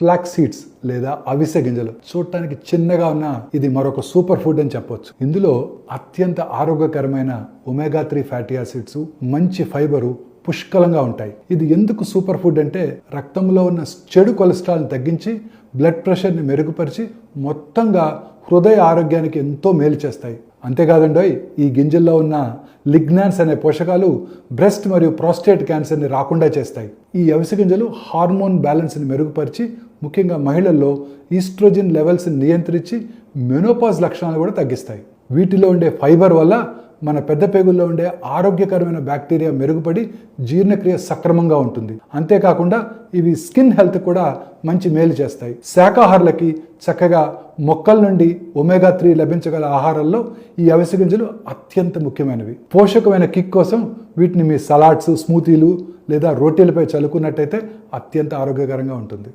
Flax seeds లేదా అవిసె గింజలు. చూడటానికి చిన్నగా ఉన్న ఇది మరొక సూపర్ ఫుడ్ అని చెప్పొచ్చు. ఇందులో అత్యంత ఆరోగ్యకరమైన ఒమేగా 3 ఫ్యాటీ యాసిడ్స్, మంచి ఫైబరు పుష్కలంగా ఉంటాయి. ఇది ఎందుకు సూపర్ ఫుడ్ అంటే రక్తంలో ఉన్న చెడు కొలెస్ట్రాల్ని తగ్గించి బ్లడ్ ప్రెషర్ని మెరుగుపరిచి మొత్తంగా హృదయ ఆరోగ్యానికి ఎంతో మేలు చేస్తాయి. అంతేకాదండి, ఈ గింజల్లో ఉన్న లిగ్నాన్స్ అనే పోషకాలు బ్రెస్ట్ మరియు ప్రోస్టేట్ క్యాన్సర్ని రాకుండా చేస్తాయి. ఈ అవిసె గింజలు హార్మోన్ బ్యాలెన్స్ని మెరుగుపరిచి ముఖ్యంగా మహిళల్లో ఈస్ట్రోజన్ లెవెల్స్ని నియంత్రించి మెనోపాజ్ లక్షణాలు కూడా తగ్గిస్తాయి. వీటిలో ఉండే ఫైబర్ వల్ల మన పెద్ద పేగుల్లో ఉండే ఆరోగ్యకరమైన బ్యాక్టీరియా మెరుగుపడి జీర్ణక్రియ సక్రమంగా ఉంటుంది. అంతేకాకుండా ఇవి స్కిన్ హెల్త్ కూడా మంచి మేలు చేస్తాయి. శాకాహారులకి చక్కగా మొక్కల నుండి ఒమేగా 3 లభించగల ఆహారాల్లో ఈ అవిసె గింజలు అత్యంత ముఖ్యమైనవి. పోషకమైన కిక్ కోసం వీటిని మీ సలాడ్స్, స్మూతీలు లేదా రోటీలపై చల్లుకున్నట్టయితే అత్యంత ఆరోగ్యకరంగా ఉంటుంది.